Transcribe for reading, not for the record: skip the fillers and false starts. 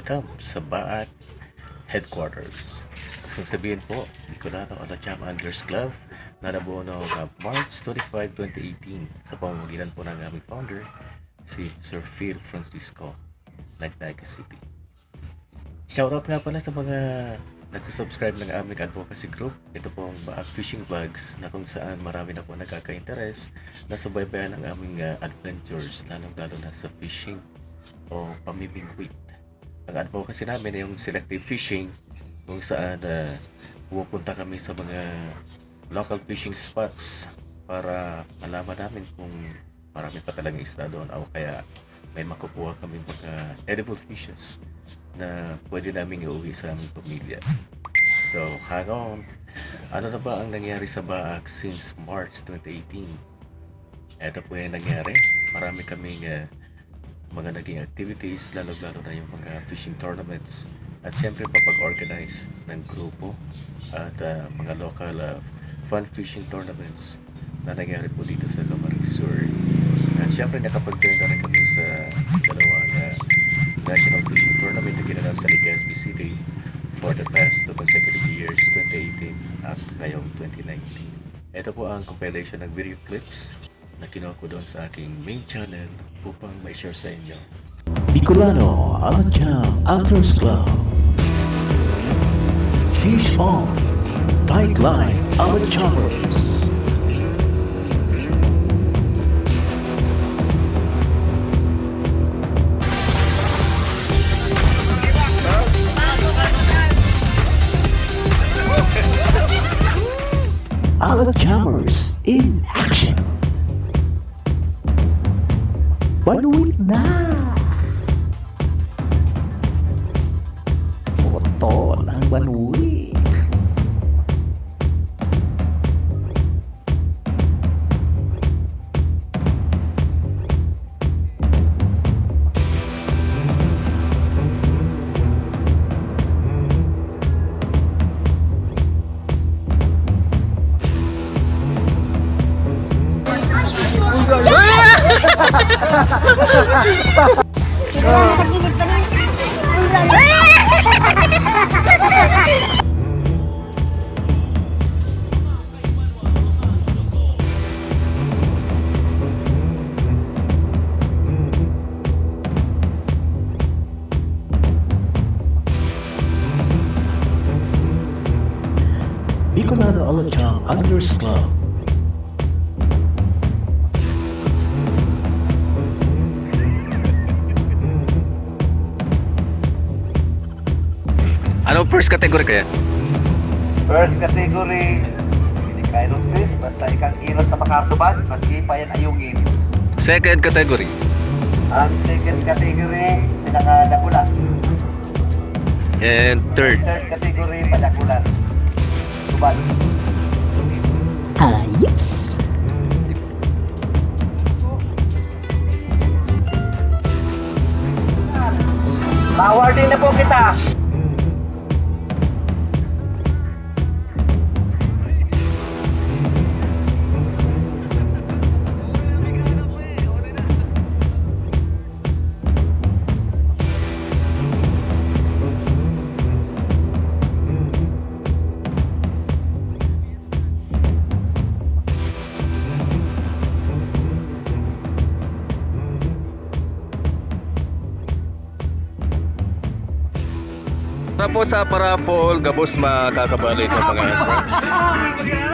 welcome sa BAAC Headquarters. Gusto sabihin po, Bicolano Alacham Anglers Club na nabuo noong March 25, 2018 sa pamamagitan po ng aming founder, si Sir Phil Francisco ng Legazpi. Shoutout nga pala sa mga nag-subscribe ng aming advocacy group. Ito po ang BAAC Fishing Vlogs na kung saan marami na po nagkaka-interest na subaybayan ang aming adventures, lalong-lalo na sa fishing o pamimingwit. Ang advocacy namin ay yung selective fishing kung saan pupunta kami sa mga local fishing spots para malaman namin kung marami pa talagang isda doon o kaya may makukuha kami mga edible fishes na pwede namin iuwi sa aming pamilya. So, hang on. Ano na ba ang nangyari sa BAAC since March 2018? Ito po yung nangyari. Marami kaming mga naging activities, lalo-lalo na yung mga fishing tournaments at syempre papag-organize ng grupo at mga local fun fishing tournaments na nangyari po dito sa Camarines Sur. At syempre nakapag-join na rin kami sa dalawang national fishing tournament na ginanap sa Legazpi City for the past 2 consecutive years, 2018 at ngayong 2019. Ito po ang compilation ng video clips na kinuha ko doon sa aking main channel upang ma-share sa inyo. Bicolano Alacham Anglers Club. Fish on, tight line, Alachamers. Alachamers in action. Banuit na! Oto ng banuit. Bicolano Alacham Anglers Club. Ano first category kaya? First category, hindi kayo fish, basta ikang ilot na makasubad, maski pa yan ayungin. Second category? Ang second category, pinakadakula. And third? Third category, padakulan. Subad. Yes! Power din na po kita. Tapos sa para fall, gabos makakabalik ng mga entrance.